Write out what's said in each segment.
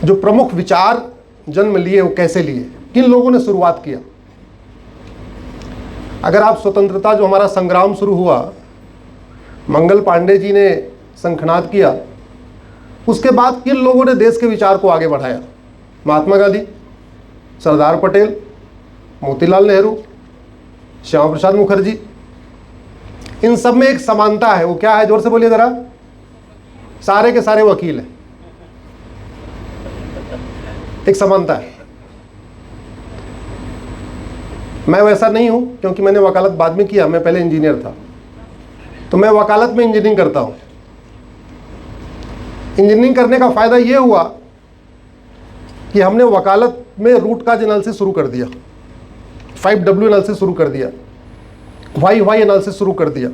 जो प्रमुख विचार जन्म लिए वो कैसे लिए, किन लोगों ने शुरुआत किया। अगर आप स्वतंत्रता जो हमारा संग्राम शुरू हुआ, मंगल पांडे जी ने शंखनाद किया, उसके बाद किन लोगों ने देश के विचार को आगे बढ़ाया। महात्मा गांधी, सरदार पटेल, मोतीलाल नेहरू, श्यामा प्रसाद मुखर्जी। इन सब में एक समानता है, वो क्या है, जोर से बोलिए जरा। सारे के सारे वकील हैं, एक समानता है। मैं वैसा नहीं हूं क्योंकि मैंने वकालत बाद में किया, मैं पहले इंजीनियर था, तो मैं वकालत में इंजीनियरिंग करता हूं। इंजीनियरिंग करने का फायदा यह हुआ कि हमने वकालत में रूट काज एनालिसिस शुरू कर दिया, 5W एनालिसिस शुरू कर दिया, वाई एनालिसिस शुरू कर दिया।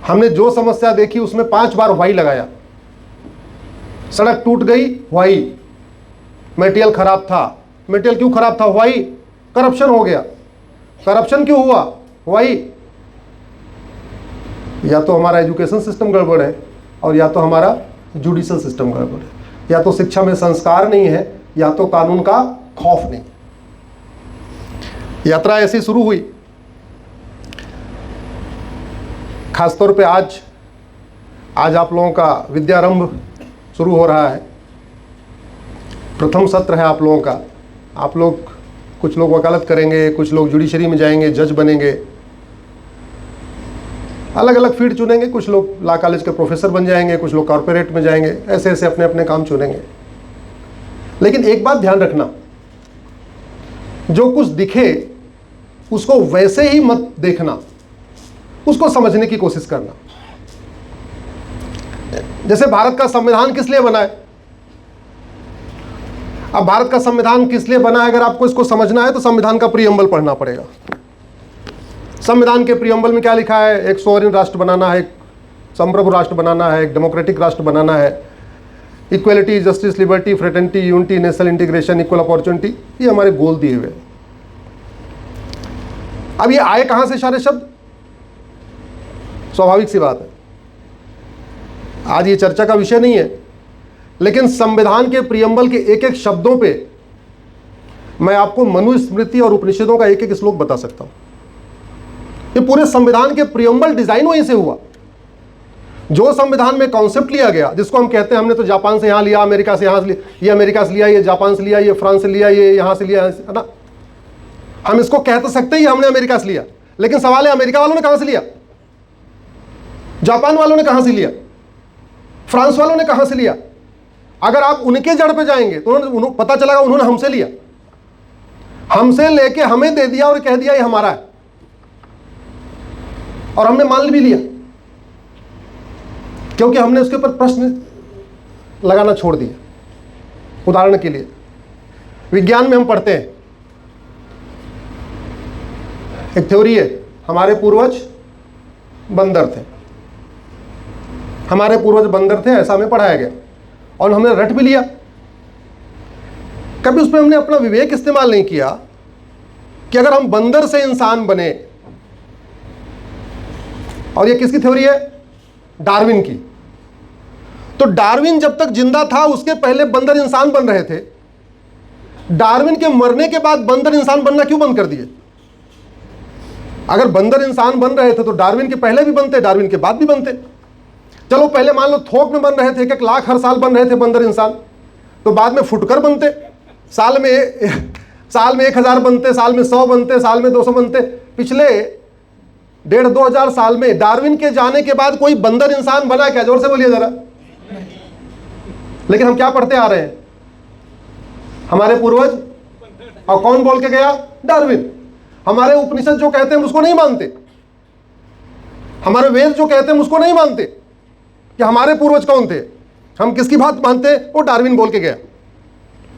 हमने जो समस्या देखी उसमें 5 बार वाई लगाया। सड़क टूट गई, वाई। मटेरियल खराब था, मटेरियल क्यों खराब था, वाई। करप्शन हो गया, करप्शन क्यों हुआ, वाई। या तो हमारा एजुकेशन सिस्टम गड़बड़ है और या तो हमारा जुडिशल सिस्टम गड़बड़ है, या तो शिक्षा में संस्कार नहीं है, या तो कानून का खौफ नहीं। यात्रा ऐसी शुरू हुई। खासतौर पे आज आप लोगों का विद्यारंभ शुरू हो रहा है, प्रथम सत्र है आप लोगों का। आप लोग, कुछ लोग वकालत करेंगे, कुछ लोग जुडिशरी में जाएंगे, जज बनेंगे, अलग अलग फील्ड चुनेंगे। कुछ लोग लॉ कॉलेज के प्रोफेसर बन जाएंगे, कुछ लोग कॉर्पोरेट में जाएंगे, ऐसे ऐसे अपने अपने काम चुनेंगे। लेकिन एक बात ध्यान रखना, जो कुछ दिखे उसको वैसे ही मत देखना, उसको समझने की कोशिश करना। जैसे भारत का संविधान किस लिए बना है, अब भारत का संविधान किस लिए बना है, अगर आपको इसको समझना है तो संविधान का प्रीएम्बल पढ़ना पड़ेगा। संविधान के प्रीएम्बल में क्या लिखा है, एक सोवरेन राष्ट्र बनाना है, एक संप्रभु राष्ट्र बनाना है, एक डेमोक्रेटिक राष्ट्र बनाना है, equality, justice, liberty, fraternity, unity, national integration, equal opportunity, ये हमारे गोल दिए हुए। अब ये आए कहां से सारे शब्द, स्वाभाविक सी बात है, आज ये चर्चा का विषय नहीं है, लेकिन संविधान के प्रीएम्बल के एक एक शब्दों पे मैं आपको मनुस्मृति और उपनिषदों का एक एक श्लोक बता सकता हूं। ये पूरे संविधान के प्रीएम्बल डिजाइन वहीं से हुआ। जो संविधान में कॉन्सेप्ट लिया गया, जिसको हम कहते हैं हमने तो जापान से यहां लिया, अमेरिका से यहां से लिया, ये अमेरिका से लिया, ये जापान से लिया, ये फ्रांस से लिया, ये यहां से लिया, है ना। हम इसको कह तो सकते हैं हमने अमेरिका से लिया, लेकिन सवाल है अमेरिका वालों ने कहां से लिया, जापान वालों ने कहां से लिया, फ्रांस वालों ने कहां से लिया। अगर आप उनके जड़ पे जाएंगे तो उन्होंने पता चला उन्होंने हमसे लिया, हमसे लेके हमें दे दिया और कह दिया ये हमारा है, और हमने मान भी लिया क्योंकि हमने उसके ऊपर प्रश्न लगाना छोड़ दिया। उदाहरण के लिए विज्ञान में हम पढ़ते हैं, एक थ्योरी है, हमारे पूर्वज बंदर थे, हमारे पूर्वज बंदर थे, ऐसा हमें पढ़ाया गया और हमने रट भी लिया। कभी उसमें हमने अपना विवेक इस्तेमाल नहीं किया कि अगर हम बंदर से इंसान बने, और ये किसकी थ्योरी है, डार्विन की। तो डार्विन जब तक जिंदा था उसके पहले बंदर इंसान बन रहे थे, डार्विन के मरने के बाद बंदर इंसान बनना क्यों बंद कर दिए। अगर बंदर इंसान बन रहे थे तो डार्विन के पहले भी बनते, डार्विन के बाद भी बनते। चलो पहले मान लो थोक में बन रहे थे, 1 लाख हर साल बन रहे थे बंदर इंसान, तो बाद में फुटकर बनते, साल में 1000 बनते, साल में 100 बनते, साल में 200 बनते। पिछले 1,500-2 हजार साल में डार्विन के जाने के बाद कोई बंदर इंसान बना क्या, जोर से बोलिए जरा। लेकिन हम क्या पढ़ते आ रहे हैं, हमारे पूर्वज, और कौन बोल के गया, डार्विन। हमारे उपनिषद जो कहते हैं उसको नहीं मानते, हमारे वेद जो कहते हैं उसको नहीं मानते कि हमारे पूर्वज कौन थे। हम किसकी बात मानते हैं, वो डार्विन बोल के गया।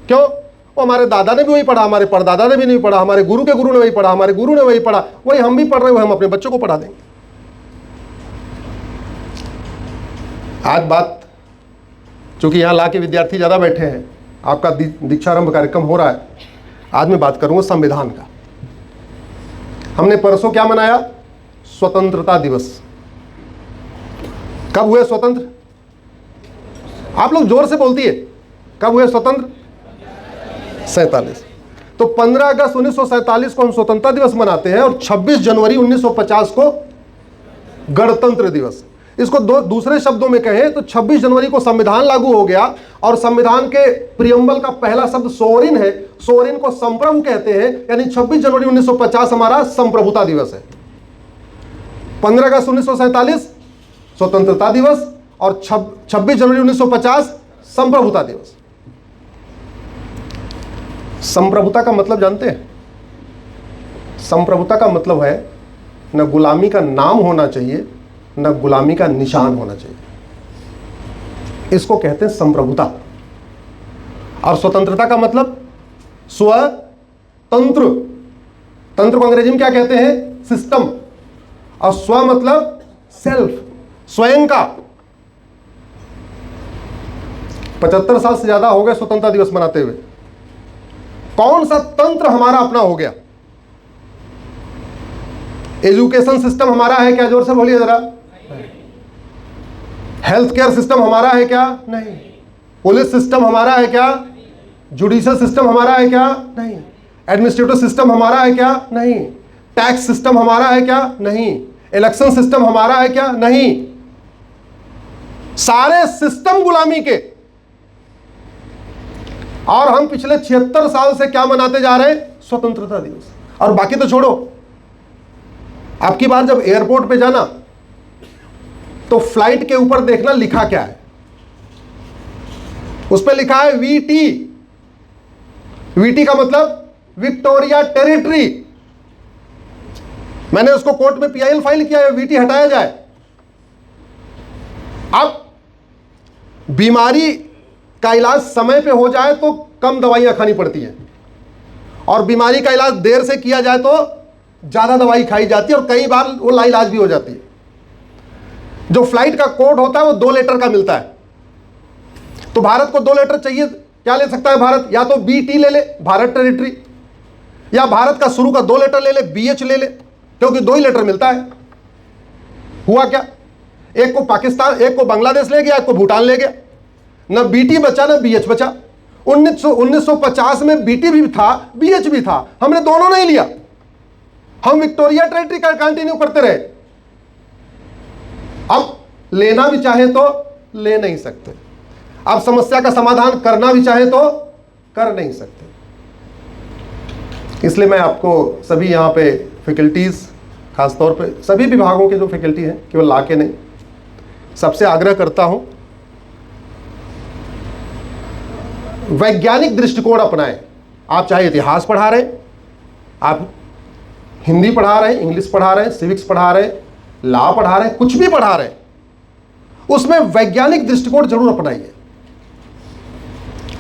क्यों, वो हमारे दादा ने भी वही पढ़ा, हमारे परदादा ने भी नहीं पढ़ा, हमारे गुरु के गुरु ने वही पढ़ा, हमारे गुरु ने वही पढ़ा, वही हम भी पढ़ रहे हैं, हम अपने बच्चों को पढ़ा देंगे। आज बात, चूंकि यहां ला के विद्यार्थी ज्यादा बैठे हैं, आपका दीक्षारंभ कार्यक्रम हो रहा है, आज मैं बात करूंगा संविधान का। हमने परसों क्या मनाया, स्वतंत्रता दिवस। कब हुए स्वतंत्र, आप लोग जोर से बोलती है, कब हुए स्वतंत्र? 47। तो 15 अगस्त 1947 को हम स्वतंत्रता दिवस मनाते हैं और 26 जनवरी 1950 को गणतंत्र दिवस। इसको दूसरे शब्दों में कहें तो 26 जनवरी को संविधान लागू हो गया और संविधान के प्रियम्बल का पहला शब्द सोवरिन है। सोवरिन को संप्रभु कहते हैं, यानी 26 जनवरी 1950 हमारा संप्रभुता दिवस है। 15 अगस्त 1947 स्वतंत्रता दिवस और 26 जनवरी 1950 संप्रभुता दिवस। संप्रभुता का मतलब जानते हैं? संप्रभुता का मतलब है न गुलामी का नाम होना चाहिए न गुलामी का निशान होना चाहिए, इसको कहते हैं संप्रभुता। और स्वतंत्रता का मतलब स्वतंत्र। तंत्र को अंग्रेजी में क्या कहते हैं? सिस्टम। और स्व मतलब सेल्फ, स्वयं का। 75 साल से ज्यादा हो गए स्वतंत्रता दिवस मनाते हुए। कौन सा तंत्र हमारा अपना हो गया? एजुकेशन सिस्टम हमारा है क्या? जोर से बोलिए जरा। हेल्थ केयर सिस्टम हमारा है क्या? नहीं। पुलिस सिस्टम हमारा है क्या? जुडिशियल सिस्टम हमारा है क्या? नहीं। एडमिनिस्ट्रेटिव सिस्टम हमारा है क्या? नहीं। टैक्स सिस्टम हमारा है क्या? नहीं। इलेक्शन सिस्टम हमारा है क्या? नहीं। सारे सिस्टम गुलामी के। और हम पिछले 76 साल से क्या मनाते जा रहे हैं? स्वतंत्रता दिवस। और बाकी तो छोड़ो, आपकी बार जब एयरपोर्ट पे जाना तो फ्लाइट के ऊपर देखना लिखा क्या है। उस पर लिखा है वीटी। वीटी का मतलब विक्टोरिया टेरिटरी। मैंने उसको कोर्ट में पीआईएल फाइल किया है, वीटी हटाया जाए। अब बीमारी का इलाज समय पे हो जाए तो कम दवाइयां खानी पड़ती है, और बीमारी का इलाज देर से किया जाए तो ज्यादा दवाई खाई जाती है, और कई बार वो लाइलाज भी हो जाती है। जो फ्लाइट का कोड होता है वो 2 लेटर का मिलता है। तो भारत को 2 लेटर चाहिए, क्या ले सकता है भारत? या तो बीटी ले ले, भारत टेरिटरी, या भारत का शुरू का 2 लेटर ले ले, बीएच ले ले, क्योंकि 2 ही लेटर मिलता है। हुआ क्या? एक को पाकिस्तान, एक को बांग्लादेश ले गया, एक को भूटान ले गया। न बीटी बचा न बीएच बचा। 1950 में बीटी भी था, बीएच भी था, हमने दोनों नहीं लिया। हम विक्टोरिया टेरिटरी का कंटिन्यू करते रहे। अब लेना भी चाहे तो ले नहीं सकते। अब समस्या का समाधान करना भी चाहे तो कर नहीं सकते। इसलिए मैं आपको सभी यहाँ पे फैकल्टीज, खासतौर पे सभी विभागों के जो फैकल्टी हैं, केवल ला के नहीं, सबसे आग्रह करता हूं वैज्ञानिक दृष्टिकोण अपनाएं। आप चाहे इतिहास पढ़ा रहे, आप हिंदी पढ़ा रहे हैं, इंग्लिश पढ़ा रहे हैं, सिविक्स पढ़ा रहे हैं, लॉ पढ़ा रहे हैं, कुछ भी पढ़ा रहे हैं, उसमें वैज्ञानिक दृष्टिकोण जरूर अपनाइए।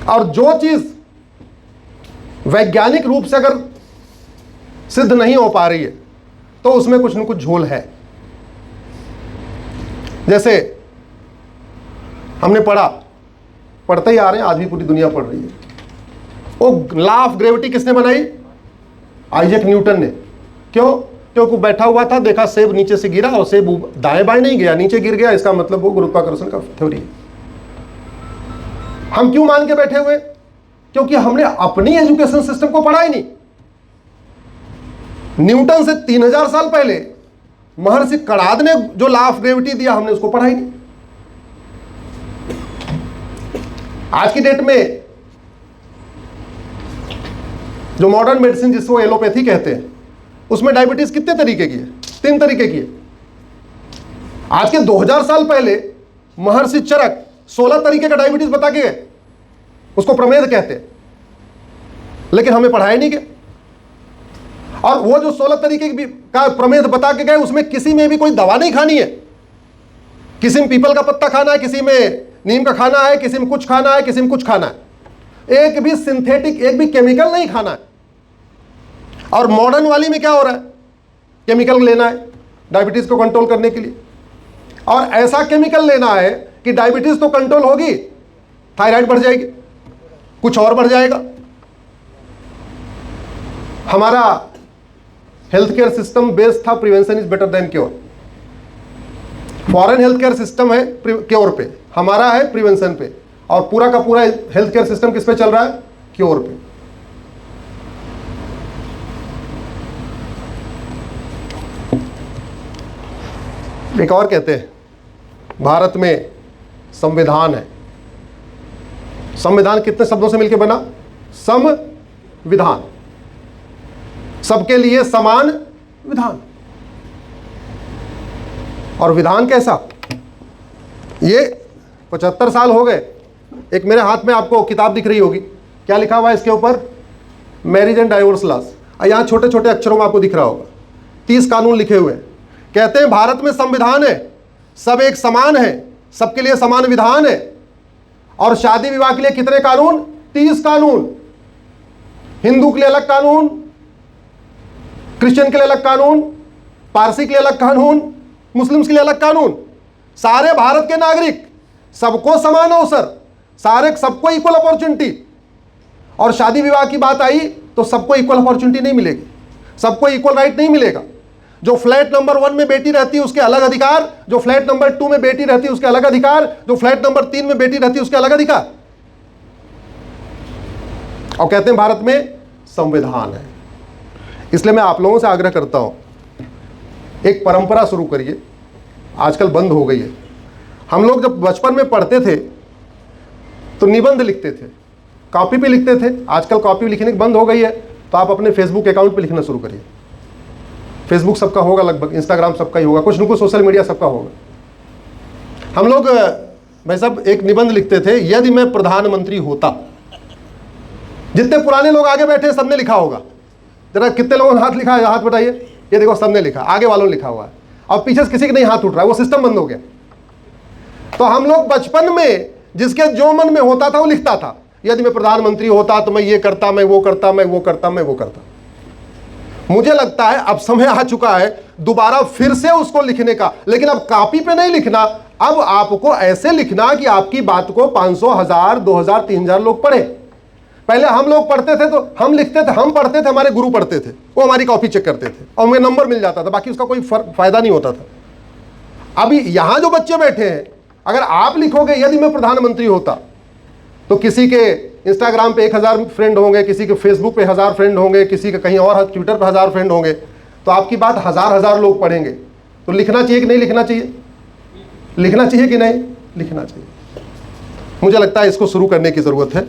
और जो चीज वैज्ञानिक रूप से अगर सिद्ध नहीं हो पा रही है तो उसमें कुछ न कुछ झोल है। जैसे हमने पढ़ते ही आ रहे हैं, आज भी पूरी दुनिया पढ़ रही है, वो लॉ ऑफ ग्रेविटी किसने बनाई? आइजैक न्यूटन ने। क्यों? क्योंकि बैठा हुआ था, देखा सेब नीचे से गिरा और सेब दाएं बाएं नहीं गया, नीचे गिर गया, इसका मतलब वो गुरुत्वाकर्षण का थ्योरी है। हम क्यों मान के बैठे हुए? क्योंकि हमने अपनी एजुकेशन सिस्टम को पढ़ा ही नहीं। न्यूटन से 3000 साल पहले महर्षि कणाद ने जो लॉ ऑफ ग्रेविटी दिया, हमने उसको पढ़ा ही नहीं। आज की डेट में जो मॉडर्न मेडिसिन जिसको एलोपैथी कहते हैं, उसमें डायबिटीज कितने तरीके की है? 3 तरीके की है। आज के 2000 साल पहले महर्षि चरक 16 तरीके का डायबिटीज बता के गए, उसको प्रमेद कहते हैं, लेकिन हमें पढ़ाया नहीं गया। और वो जो 16 तरीके का प्रमेद बता के गए, उसमें किसी में भी कोई दवा नहीं खानी है। किसी में पीपल का पत्ता खाना है, किसी में नीम का खाना है, किसी में कुछ खाना है, किसी में कुछ खाना है। एक भी सिंथेटिक, एक भी केमिकल नहीं खाना है। और मॉडर्न वाली में क्या हो रहा है? केमिकल लेना है डायबिटीज को कंट्रोल करने के लिए, और ऐसा केमिकल लेना है कि डायबिटीज तो कंट्रोल होगी, थायराइड बढ़ जाएगी, कुछ और बढ़ जाएगा। हमारा हेल्थ केयर सिस्टम बेस्ड था prevention is better than cure. Foreign health care system है क्योर पे, हमारा है प्रिवेंशन पे। और पूरा का पूरा हेल्थ केयर सिस्टम किस पे चल रहा है? क्योर पे। एक और कहते हैं भारत में संविधान है। संविधान कितने शब्दों से मिलकर बना? संविधान, सबके लिए समान विधान। और विधान कैसा? ये 75 साल हो गए। एक मेरे हाथ में आपको किताब दिख रही होगी, क्या लिखा हुआ है इसके ऊपर? Marriage and divorce laws. यहां छोटे छोटे अक्षरों में आपको दिख रहा होगा 30 कानून लिखे हुए हैं। कहते हैं भारत में संविधान है, सब एक समान है, सबके लिए समान विधान है। और शादी विवाह के लिए कितने कानून? 30 कानून। हिंदू के लिए अलग कानून, क्रिश्चियन के लिए अलग कानून, पारसी के लिए अलग कानून, मुस्लिम्स के लिए अलग कानून। सारे भारत के नागरिक, सबको समान अवसर, सारे सबको इक्वल अपॉर्चुनिटी। और शादी विवाह की बात आई तो सबको इक्वल अपॉर्चुनिटी नहीं मिलेगी, सबको इक्वल राइट नहीं मिलेगा। जो फ्लैट नंबर 1 में बेटी रहती है उसके अलग अधिकार, जो फ्लैट नंबर 2 में बेटी रहती है उसके अलग अधिकार, जो फ्लैट नंबर 3 में बेटी रहती है उसके अलग अधिकार। और कहते हैं भारत में संविधान है। इसलिए मैं आप लोगों से आग्रह करता हूं, एक परंपरा शुरू करिए, आजकल बंद हो गई है। हम लोग जब बचपन में पढ़ते थे तो निबंध लिखते थे, कॉपी पे लिखते थे। आजकल कॉपी लिखने की बंद हो गई है, तो आप अपने फेसबुक अकाउंट पे लिखना शुरू करिए। फेसबुक सबका होगा लगभग, इंस्टाग्राम सबका ही होगा, कुछ न कुछ सोशल मीडिया सबका होगा। हम लोग भाई साहब एक निबंध लिखते थे, यदि मैं प्रधानमंत्री होता। जितने पुराने लोग आगे बैठे सबने लिखा होगा, जरा कितने लोगों ने हाथ लिखा है? हाथ बताइए। ये देखो सबने लिखा, आगे वालों ने लिखा हुआ है। और पीछे से किसी के नहीं हाथ उठ रहा है, वो सिस्टम बंद हो गया। तो हम लोग बचपन में जिसके जो मन में होता था वो लिखता था, यदि मैं प्रधानमंत्री होता तो मैं ये करता, मैं वो करता, मैं वो करता, मैं वो करता। मुझे लगता है अब समय आ चुका है दोबारा फिर से उसको लिखने का, लेकिन अब कॉपी पे नहीं लिखना, अब आपको ऐसे लिखना कि आपकी बात को 500, 1000, 2000, 3000 लोग पढ़े। पहले हम लोग पढ़ते थे तो हम लिखते थे, हम पढ़ते थे, हमारे गुरु पढ़ते थे, वो हमारी कॉपी चेक करते थे और हमें नंबर मिल जाता था, बाकी उसका कोई फायदा नहीं होता था। अभी यहां जो बच्चे बैठे हैं, अगर आप लिखोगे यदि मैं प्रधानमंत्री होता, तो किसी के इंस्टाग्राम पे 1000 फ्रेंड होंगे, किसी के फेसबुक पे 1000 फ्रेंड होंगे, किसी के कहीं और ट्विटर पे 1000 फ्रेंड होंगे, तो आपकी बात 1000 लोग पढ़ेंगे। तो लिखना चाहिए कि नहीं लिखना चाहिए? लिखना चाहिए कि नहीं? लिखना चाहिए। मुझे लगता है इसको शुरू करने की जरूरत है।